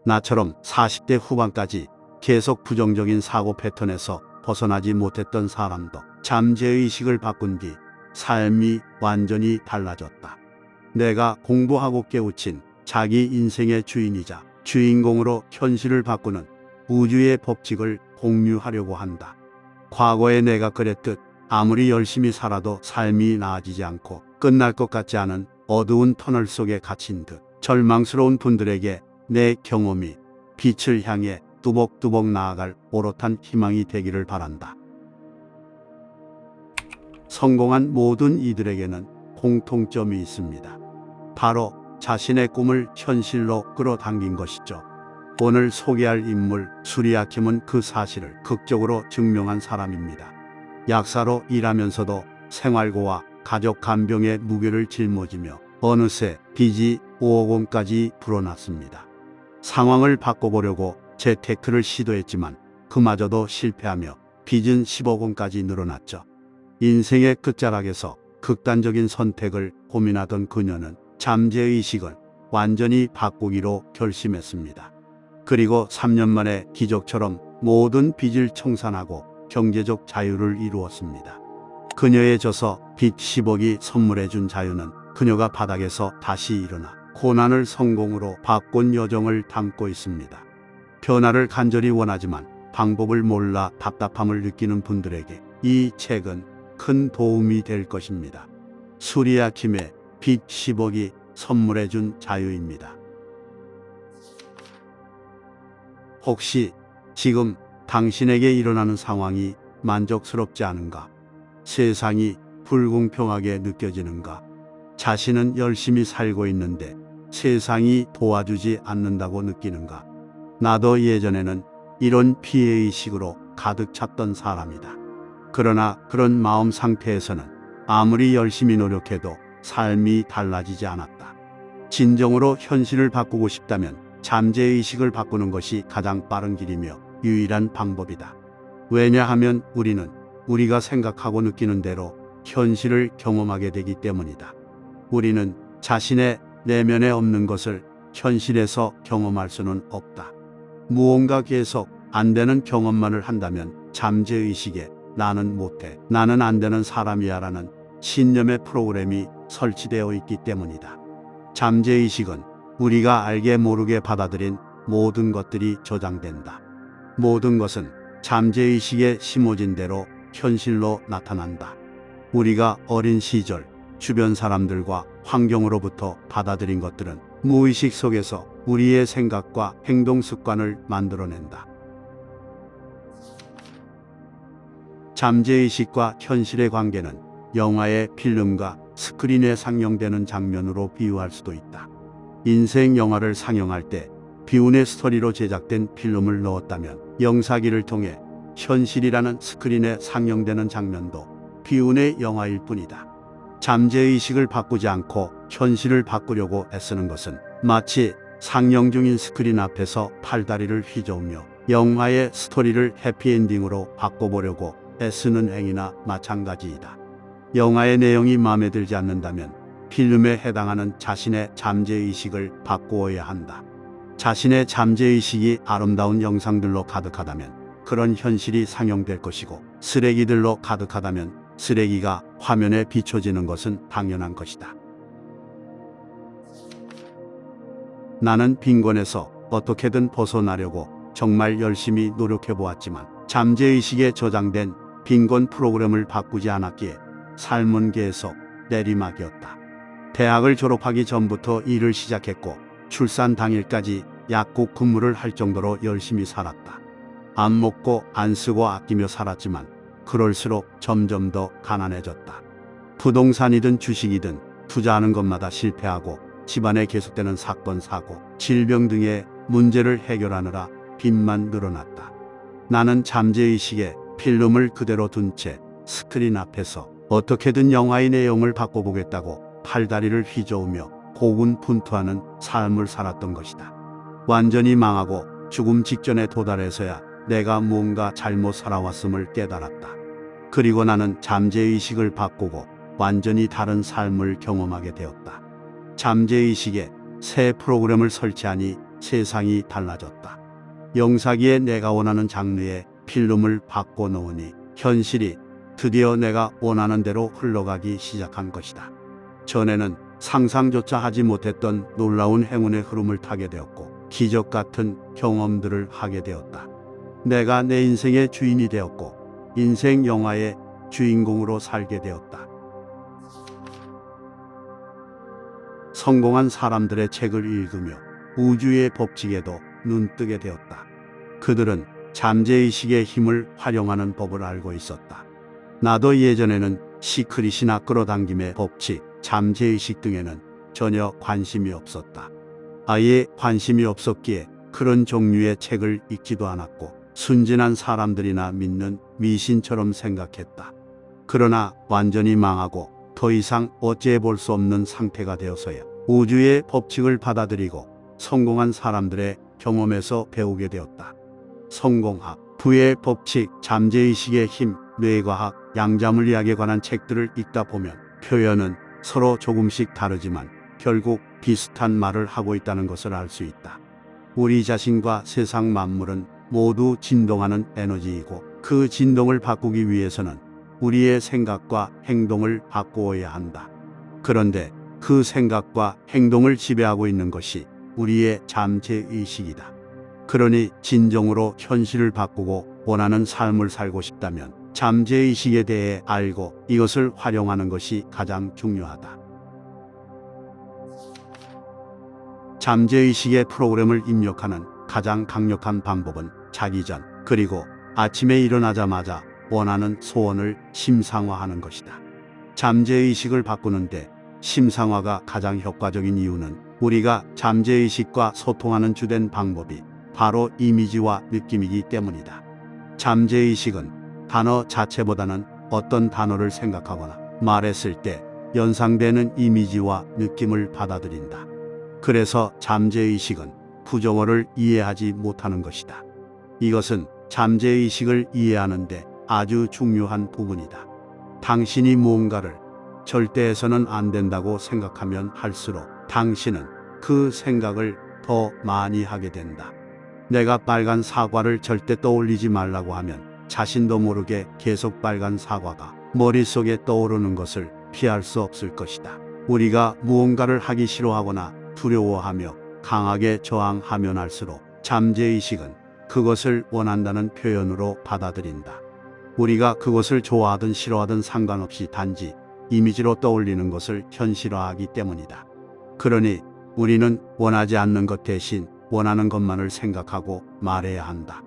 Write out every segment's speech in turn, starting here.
나처럼 40대 후반까지 계속 부정적인 사고 패턴에서 벗어나지 못했던 사람도 잠재의식을 바꾼 뒤 삶이 완전히 달라졌다. 내가 공부하고 깨우친 자기 인생의 주인이자 주인공으로 현실을 바꾸는 우주의 법칙을 공유하려고 한다. 과거에 내가 그랬듯 아무리 열심히 살아도 삶이 나아지지 않고 끝날 것 같지 않은 어두운 터널 속에 갇힌 듯 절망스러운 분들에게 내 경험이 빛을 향해 뚜벅뚜벅 나아갈 오롯한 희망이 되기를 바란다. 성공한 모든 이들에게는 공통점이 있습니다. 바로 자신의 꿈을 현실로 끌어당긴 것이죠. 오늘 소개할 인물 수리아킴은 그 사실을 극적으로 증명한 사람입니다. 약사로 일하면서도 생활고와 가족 간병의 무게를 짊어지며 어느새 빚이 5억 원까지 불어났습니다. 상황을 바꿔보려고 재테크를 시도했지만 그마저도 실패하며 빚은 10억 원까지 늘어났죠. 인생의 끝자락에서 극단적인 선택을 고민하던 그녀는 잠재의식을 완전히 바꾸기로 결심했습니다. 그리고 3년 만에 기적처럼 모든 빚을 청산하고 경제적 자유를 이루었습니다. 그녀의 저서 빚 10억이 선물해준 자유는 그녀가 바닥에서 다시 일어나 고난을 성공으로 바꾼 여정을 담고 있습니다. 변화를 간절히 원하지만 방법을 몰라 답답함을 느끼는 분들에게 이 책은 큰 도움이 될 것입니다. 수리아킴의 빚 10억이 선물해준 자유입니다. 혹시 지금 당신에게 일어나는 상황이 만족스럽지 않은가? 세상이 불공평하게 느껴지는가? 자신은 열심히 살고 있는데 세상이 도와주지 않는다고 느끼는가? 나도 예전에는 이런 피해의식으로 가득 찼던 사람이다. 그러나 그런 마음 상태에서는 아무리 열심히 노력해도 삶이 달라지지 않았다. 진정으로 현실을 바꾸고 싶다면 잠재의식을 바꾸는 것이 가장 빠른 길이며 유일한 방법이다. 왜냐하면 우리는 우리가 생각하고 느끼는 대로 현실을 경험하게 되기 때문이다. 우리는 자신의 내면에 없는 것을 현실에서 경험할 수는 없다. 무언가 계속 안 되는 경험만을 한다면 잠재의식에 나는 못해, 나는 안 되는 사람이야 라는 신념의 프로그램이 설치되어 있기 때문이다. 잠재의식은 우리가 알게 모르게 받아들인 모든 것들이 저장된다. 모든 것은 잠재의식에 심어진 대로 현실로 나타난다. 우리가 어린 시절 주변 사람들과 환경으로부터 받아들인 것들은 무의식 속에서 우리의 생각과 행동 습관을 만들어낸다. 잠재의식과 현실의 관계는 영화의 필름과 스크린에 상영되는 장면으로 비유할 수도 있다. 인생 영화를 상영할 때 비운의 스토리로 제작된 필름을 넣었다면 영사기를 통해 현실이라는 스크린에 상영되는 장면도 비운의 영화일 뿐이다. 잠재의식을 바꾸지 않고 현실을 바꾸려고 애쓰는 것은 마치 상영 중인 스크린 앞에서 팔다리를 휘저으며 영화의 스토리를 해피엔딩으로 바꿔보려고 애쓰는 행위나 마찬가지이다. 영화의 내용이 마음에 들지 않는다면 필름에 해당하는 자신의 잠재의식을 바꾸어야 한다. 자신의 잠재의식이 아름다운 영상들로 가득하다면 그런 현실이 상영될 것이고, 쓰레기들로 가득하다면 쓰레기가 화면에 비춰지는 것은 당연한 것이다. 나는 빈곤에서 어떻게든 벗어나려고 정말 열심히 노력해 보았지만 잠재의식에 저장된 빈곤 프로그램을 바꾸지 않았기에 삶은 계속 내리막이었다. 대학을 졸업하기 전부터 일을 시작했고 출산 당일까지 약국 근무를 할 정도로 열심히 살았다. 안 먹고 안 쓰고 아끼며 살았지만 그럴수록 점점 더 가난해졌다. 부동산이든 주식이든 투자하는 것마다 실패하고 집안에 계속되는 사건, 사고, 질병 등의 문제를 해결하느라 빚만 늘어났다. 나는 잠재의식에 필름을 그대로 둔 채 스크린 앞에서 어떻게든 영화의 내용을 바꿔보겠다고 팔다리를 휘저으며 고군분투하는 삶을 살았던 것이다. 완전히 망하고 죽음 직전에 도달해서야 내가 뭔가 잘못 살아왔음을 깨달았다. 그리고 나는 잠재의식을 바꾸고 완전히 다른 삶을 경험하게 되었다. 잠재의식에 새 프로그램을 설치하니 세상이 달라졌다. 영사기에 내가 원하는 장르의 필름을 바꿔 놓으니 현실이 드디어 내가 원하는 대로 흘러가기 시작한 것이다. 전에는 상상조차 하지 못했던 놀라운 행운의 흐름을 타게 되었고 기적 같은 경험들을 하게 되었다. 내가 내 인생의 주인이 되었고 인생 영화의 주인공으로 살게 되었다. 성공한 사람들의 책을 읽으며 우주의 법칙에도 눈뜨게 되었다. 그들은 잠재의식의 힘을 활용하는 법을 알고 있었다. 나도 예전에는 시크릿이나 끌어당김의 법칙, 잠재의식 등에는 전혀 관심이 없었다. 아예 관심이 없었기에 그런 종류의 책을 읽지도 않았고 순진한 사람들이나 믿는 미신처럼 생각했다. 그러나 완전히 망하고 더 이상 어찌해 볼 수 없는 상태가 되어서야 우주의 법칙을 받아들이고 성공한 사람들의 경험에서 배우게 되었다. 성공학, 부의 법칙, 잠재의식의 힘, 뇌과학, 양자물리학에 관한 책들을 읽다 보면 표현은 서로 조금씩 다르지만 결국 비슷한 말을 하고 있다는 것을 알 수 있다. 우리 자신과 세상 만물은 모두 진동하는 에너지이고 그 진동을 바꾸기 위해서는 우리의 생각과 행동을 바꾸어야 한다. 그런데 그 생각과 행동을 지배하고 있는 것이 우리의 잠재의식이다. 그러니 진정으로 현실을 바꾸고 원하는 삶을 살고 싶다면 잠재의식에 대해 알고 이것을 활용하는 것이 가장 중요하다. 잠재의식의 프로그램을 입력하는 가장 강력한 방법은 자기 전 그리고 아침에 일어나자마자 원하는 소원을 심상화하는 것이다. 잠재의식을 바꾸는데 심상화가 가장 효과적인 이유는 우리가 잠재의식과 소통하는 주된 방법이 바로 이미지와 느낌이기 때문이다. 잠재의식은 단어 자체보다는 어떤 단어를 생각하거나 말했을 때 연상되는 이미지와 느낌을 받아들인다. 그래서 잠재의식은 부정어를 이해하지 못하는 것이다. 이것은 잠재의식을 이해하는데 아주 중요한 부분이다. 당신이 무언가를 절대해서는 안 된다고 생각하면 할수록 당신은 그 생각을 더 많이 하게 된다. 내가 빨간 사과를 절대 떠올리지 말라고 하면 자신도 모르게 계속 빨간 사과가 머릿속에 떠오르는 것을 피할 수 없을 것이다. 우리가 무언가를 하기 싫어하거나 두려워하며 강하게 저항하면 할수록 잠재의식은 그것을 원한다는 표현으로 받아들인다. 우리가 그것을 좋아하든 싫어하든 상관없이 단지 이미지로 떠올리는 것을 현실화하기 때문이다. 그러니 우리는 원하지 않는 것 대신 원하는 것만을 생각하고 말해야 한다.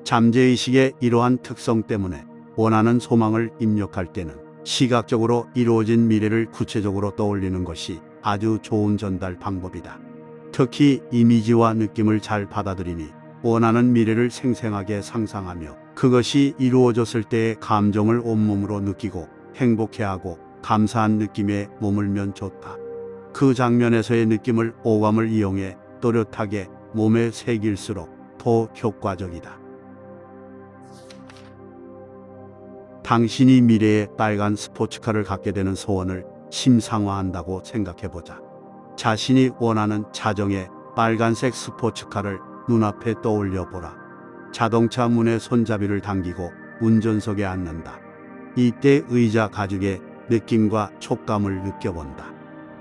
잠재의식의 이러한 특성 때문에 원하는 소망을 입력할 때는 시각적으로 이루어진 미래를 구체적으로 떠올리는 것이 아주 좋은 전달 방법이다. 특히 이미지와 느낌을 잘 받아들이니 원하는 미래를 생생하게 상상하며 그것이 이루어졌을 때의 감정을 온몸으로 느끼고 행복해하고 감사한 느낌에 머물면 좋다. 그 장면에서의 느낌을 오감을 이용해 또렷하게 몸에 새길수록 더 효과적이다. 당신이 미래에 빨간 스포츠카를 갖게 되는 소원을 심상화한다고 생각해보자. 자신이 원하는 자정의 빨간색 스포츠카를 눈앞에 떠올려 보라. 자동차 문의 손잡이를 당기고 운전석에 앉는다. 이때 의자 가죽의 느낌과 촉감을 느껴본다.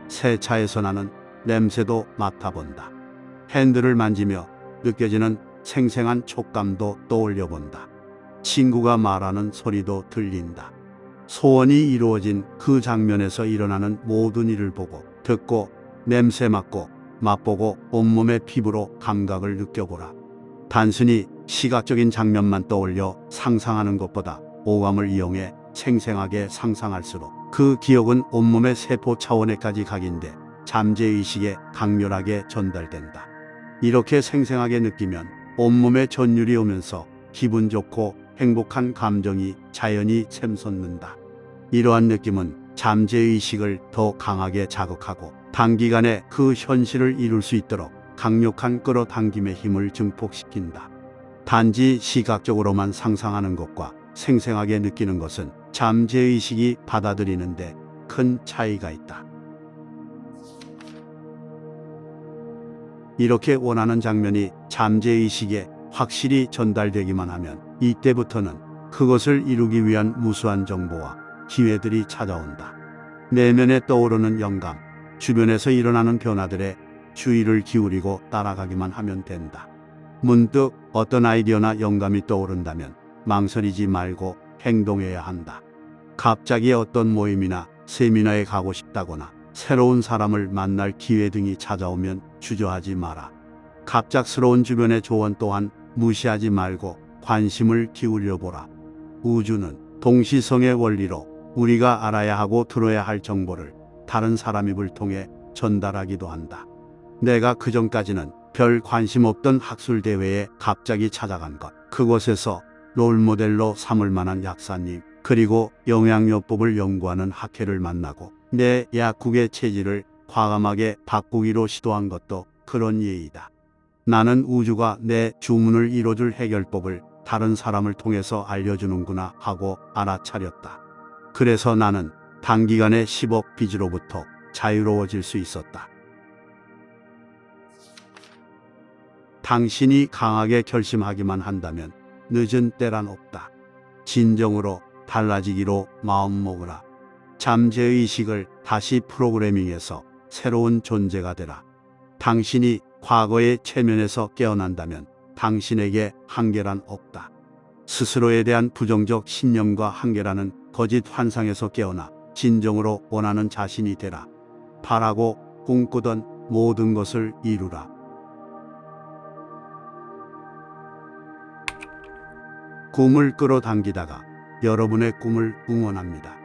새 차에서 나는 냄새도 맡아본다. 핸들을 만지며 느껴지는 생생한 촉감도 떠올려 본다. 친구가 말하는 소리도 들린다. 소원이 이루어진 그 장면에서 일어나는 모든 일을 보고 듣고 냄새 맡고 맛보고 온몸의 피부로 감각을 느껴보라. 단순히 시각적인 장면만 떠올려 상상하는 것보다 오감을 이용해 생생하게 상상할수록 그 기억은 온몸의 세포 차원에까지 각인돼 잠재의식에 강렬하게 전달된다. 이렇게 생생하게 느끼면 온몸에 전율이 오면서 기분 좋고 행복한 감정이 자연히 샘솟는다. 이러한 느낌은 잠재의식을 더 강하게 자극하고 단기간에 그 현실을 이룰 수 있도록 강력한 끌어당김의 힘을 증폭시킨다. 단지 시각적으로만 상상하는 것과 생생하게 느끼는 것은 잠재의식이 받아들이는데 큰 차이가 있다. 이렇게 원하는 장면이 잠재의식에 확실히 전달되기만 하면 이때부터는 그것을 이루기 위한 무수한 정보와 기회들이 찾아온다. 내면에 떠오르는 영감, 주변에서 일어나는 변화들에 주의를 기울이고 따라가기만 하면 된다. 문득 어떤 아이디어나 영감이 떠오른다면 망설이지 말고 행동해야 한다. 갑자기 어떤 모임이나 세미나에 가고 싶다거나 새로운 사람을 만날 기회 등이 찾아오면 주저하지 마라. 갑작스러운 주변의 조언 또한 무시하지 말고 관심을 기울여 보라. 우주는 동시성의 원리로 우리가 알아야 하고 들어야 할 정보를 다른 사람 입을 통해 전달하기도 한다. 내가 그전까지는 별 관심 없던 학술대회에 갑자기 찾아간 것, 그곳에서 롤모델로 삼을 만한 약사님, 그리고 영양요법을 연구하는 학회를 만나고 내 약국의 체질을 과감하게 바꾸기로 시도한 것도 그런 예이다. 나는 우주가 내 주문을 이뤄줄 해결법을 다른 사람을 통해서 알려주는구나 하고 알아차렸다. 그래서 나는 단기간에 10억 빚으로부터 자유로워질 수 있었다. 당신이 강하게 결심하기만 한다면 늦은 때란 없다. 진정으로 달라지기로 마음먹으라. 잠재의식을 다시 프로그래밍해서 새로운 존재가 되라. 당신이 과거의 체면에서 깨어난다면 당신에게 한계란 없다. 스스로에 대한 부정적 신념과 한계라는 거짓 환상에서 깨어나 진정으로 원하는 자신이 되라. 바라고 꿈꾸던 모든 것을 이루라. 꿈을 끌어당기다가 여러분의 꿈을 응원합니다.